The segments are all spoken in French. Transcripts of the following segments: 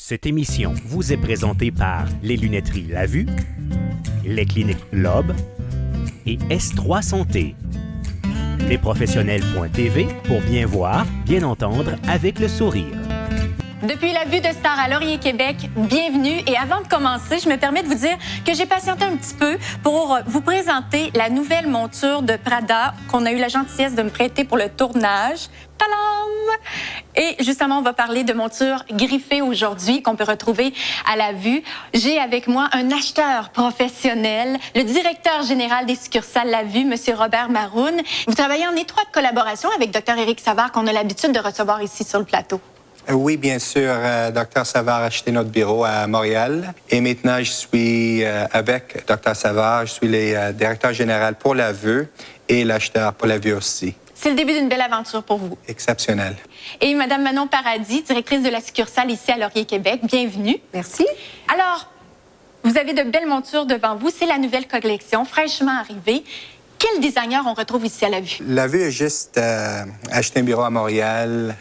Cette émission vous est présentée par les lunetteries La Vue, les cliniques Lobe et S3 Santé. Lesprofessionnels.tv pour bien voir, bien entendre avec le sourire. Depuis la vue de Star à Laurier, Québec, bienvenue. Et avant de commencer, je me permets de vous dire que j'ai patienté un petit peu pour vous présenter la nouvelle monture de Prada qu'on a eu la gentillesse de me prêter pour le tournage. Tadam! Et justement, on va parler de montures griffées aujourd'hui qu'on peut retrouver à la vue. J'ai avec moi un acheteur professionnel, le directeur général des succursales La Vue, M. Robert Maroun. Vous travaillez en étroite collaboration avec Dr. Éric Savard, qu'on a l'habitude de recevoir ici sur le plateau. Oui, bien sûr. Dr. Savard a acheté notre bureau à Montréal. Et maintenant, je suis avec Dr. Savard. Je suis le directeur général pour La Vue et l'acheteur pour La Vue aussi. C'est le début d'une belle aventure pour vous. Exceptionnel. Et Mme Manon Paradis, directrice de la succursale ici à Laurier, Québec. Bienvenue. Merci. Alors, vous avez de belles montures devant vous. C'est la nouvelle collection, fraîchement arrivée. Quel designer on retrouve ici à La Vue? La Vue a juste acheté un bureau à Montréal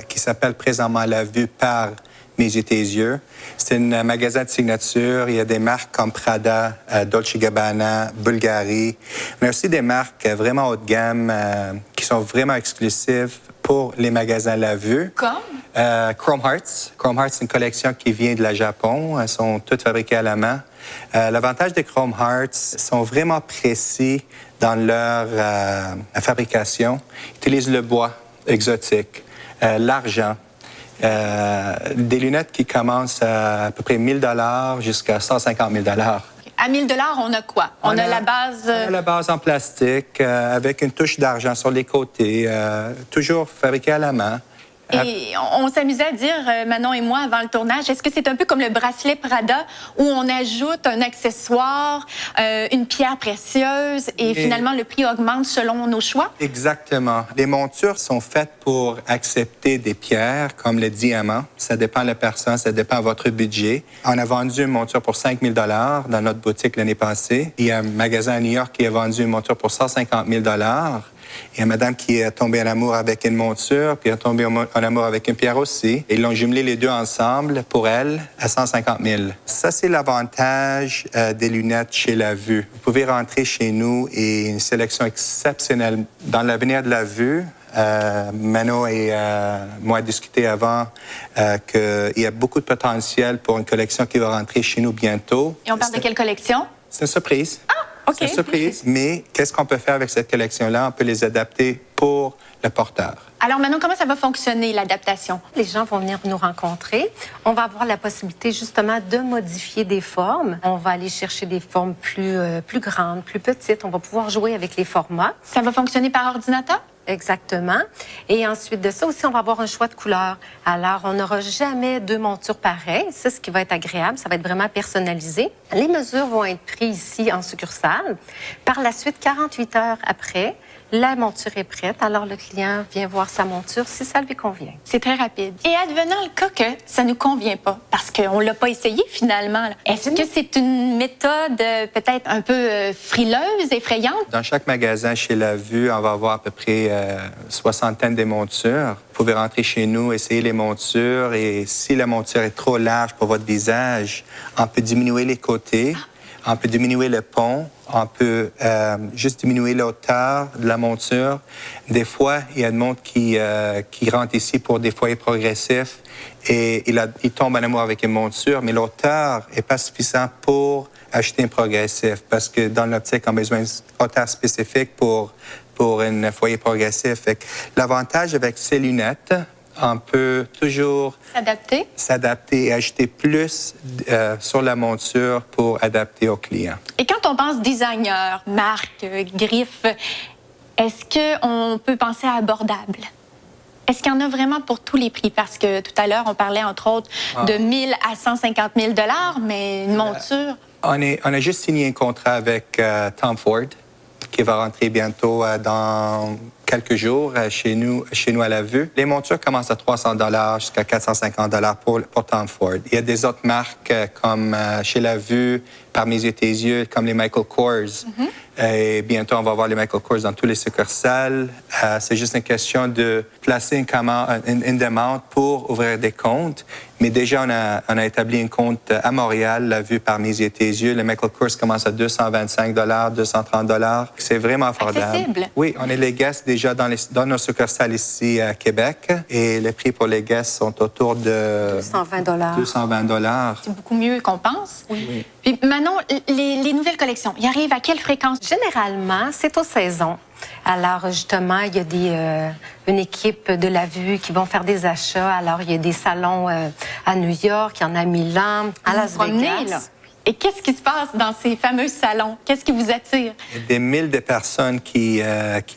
qui s'appelle présentement La Vue par Mes yeux, tes yeux. C'est un magasin de signature. Il y a des marques comme Prada, Dolce & Gabbana, Bulgari. On a aussi des marques vraiment haut de gamme qui sont vraiment exclusives pour les magasins La Vue. Comme? Chrome Hearts. Chrome Hearts, c'est une collection qui vient de la Japon. Elles sont toutes fabriquées à la main. L'avantage des Chrome Hearts sont vraiment précis dans leur fabrication. Ils utilisent le bois exotique, l'argent, des lunettes qui commencent à peu près 1 000 jusqu'à 150 000 À 1 000 on a quoi? On a la base... On a la base en plastique avec une touche d'argent sur les côtés, toujours fabriquée à la main. Et on s'amusait à dire, Manon et moi, avant le tournage, est-ce que c'est un peu comme le bracelet Prada où on ajoute un accessoire, une pierre précieuse et finalement le prix augmente selon nos choix? Exactement. Les montures sont faites pour accepter des pierres comme le diamant. Ça dépend de la personne, ça dépend de votre budget. On a vendu une monture pour 5 000 dans notre boutique l'année passée. Il y a un magasin à New York qui a vendu une monture pour 150 000 Il y a une madame qui est tombée en amour avec une monture, puis est tombée en amour avec une pierre aussi. Ils l'ont jumelé les deux ensemble pour elle à 150 000. Ça, c'est l'avantage des lunettes chez La Vue. Vous pouvez rentrer chez nous et une sélection exceptionnelle. Dans l'avenir de La Vue, Mano et moi avons discuté avant qu'il y a beaucoup de potentiel pour une collection qui va rentrer chez nous bientôt. Et on parle de quelle collection? C'est une surprise. Ah! OK. C'est une surprise, mais qu'est-ce qu'on peut faire avec cette collection-là? On peut les adapter pour le porteur. Alors, Manon, comment ça va fonctionner, l'adaptation? Les gens vont venir nous rencontrer. On va avoir la possibilité, justement, de modifier des formes. On va aller chercher des formes plus grandes, plus petites. On va pouvoir jouer avec les formats. Ça va fonctionner par ordinateur? Exactement. Et ensuite de ça aussi, on va avoir un choix de couleurs. Alors, on n'aura jamais deux montures pareilles. C'est ce qui va être agréable. Ça va être vraiment personnalisé. Les mesures vont être prises ici en succursale. Par la suite, 48 heures après, la monture est prête. Alors, le client vient voir sa monture si ça lui convient. C'est très rapide. Et advenant le cas que ça ne nous convient pas, parce qu'on ne l'a pas essayé finalement, est-ce que c'est une méthode peut-être un peu frileuse, effrayante? Dans chaque magasin chez La Vue, on va avoir à peu près soixantaine de montures. Vous pouvez rentrer chez nous, essayer les montures et si la monture est trop large pour votre visage, on peut diminuer les côtés. On peut diminuer le pont, on peut juste diminuer la hauteur de la monture. Des fois, il y a des montres qui rentrent ici pour des foyers progressifs et ils tombent en amour avec une monture, mais l'hauteur n'est pas suffisante pour acheter un progressif parce que dans l'optique, on a besoin d'une hauteur spécifique pour un foyer progressif. L'avantage avec ces lunettes, on peut toujours s'adapter et acheter plus sur la monture pour adapter au client. Et quand on pense designer, marque, griffe, est-ce qu'on peut penser à abordable? Est-ce qu'il y en a vraiment pour tous les prix? Parce que tout à l'heure, on parlait entre autres de 1 000 à 150 000 mais une monture... On a juste signé un contrat avec Tom Ford qui va rentrer bientôt dans quelques jours chez nous à La Vue. Les montures commencent à 300 jusqu'à 450 pour Tom Ford. Il y a des autres marques comme chez La Vue, par Mes yeux, tes yeux, comme les Michael Kors. Et bientôt, on va avoir les Michael Kors dans tous les succursales. C'est juste une question de placer une demande pour ouvrir des comptes. Mais déjà, on a établi un compte à Montréal, la vue par mes yeux et tes yeux. Le Michael Kors commence à 225 230 $. C'est vraiment affordable. Accessible. Oui, on est les guests déjà dans nos succursales ici à Québec. Et les prix pour les guests sont autour de 220 $. C'est beaucoup mieux qu'on pense. Oui. Puis Manon, les nouvelles collections, ils arrivent à quelle fréquence? Généralement, c'est aux saisons. Alors, justement, il y a une équipe de la vue qui vont faire des achats. Alors, il y a des salons à New York, il y en a à Milan, à Las Vegas. Vegas. Et qu'est-ce qui se passe dans ces fameux salons? Qu'est-ce qui vous attire? Il y a des milliers de personnes qui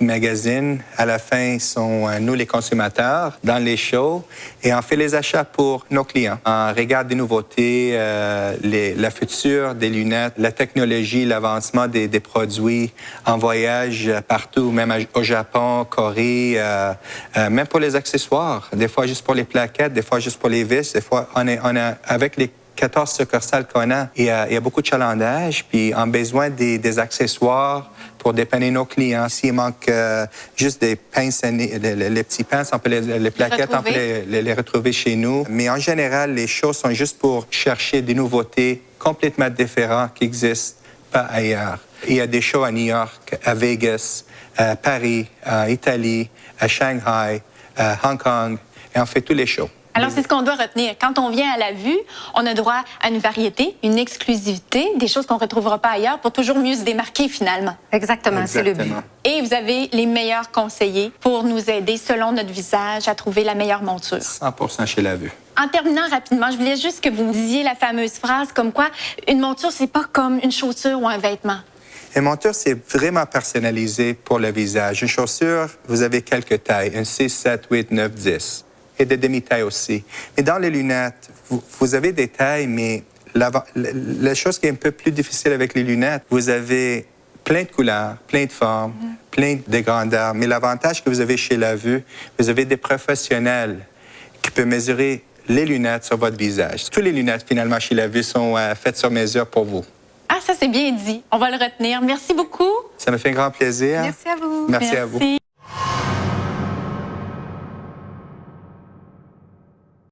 magasinent. À la fin, sont nous, les consommateurs, dans les shows. Et on fait les achats pour nos clients. On regarde des nouveautés, la future des lunettes, la technologie, l'avancement des produits. En voyage partout, même au Japon, Corée, même pour les accessoires. Des fois, juste pour les plaquettes, des fois, juste pour les vis. Des fois, on est avec les 14 succursales qu'on a. Il y a beaucoup de chalandages, puis on a besoin des accessoires pour dépanner nos clients. S'il manque juste des pinces, les petits pinces, on peut les plaquettes, on peut les retrouver chez nous. Mais en général, les choses sont juste pour chercher des nouveautés complètement différentes qui n'existent pas ailleurs. Il y a des shows à New York, à Vegas, à Paris, à Italie, à Shanghai, à Hong Kong, et on fait tous les shows. Alors, c'est ce qu'on doit retenir. Quand on vient à la vue, on a droit à une variété, une exclusivité, des choses qu'on ne retrouvera pas ailleurs pour toujours mieux se démarquer finalement. Exactement, c'est le but. Et vous avez les meilleurs conseillers pour nous aider selon notre visage à trouver la meilleure monture. 100% chez la vue. En terminant rapidement, je voulais juste que vous me disiez la fameuse phrase comme quoi une monture, c'est pas comme une chaussure ou un vêtement. Une monture, c'est vraiment personnalisé pour le visage. Une chaussure, vous avez quelques tailles, un 6, 7, 8, 9, 10. Et des demi-tailles aussi. Mais dans les lunettes, vous avez des tailles, mais la chose qui est un peu plus difficile avec les lunettes, vous avez plein de couleurs, plein de formes, plein de grandeurs. Mais l'avantage que vous avez chez La Vue, vous avez des professionnels qui peuvent mesurer les lunettes sur votre visage. Toutes les lunettes, finalement, chez La Vue sont faites sur mesure pour vous. Ah, ça, c'est bien dit. On va le retenir. Merci beaucoup. Ça me fait un grand plaisir. Merci à vous. Merci à vous.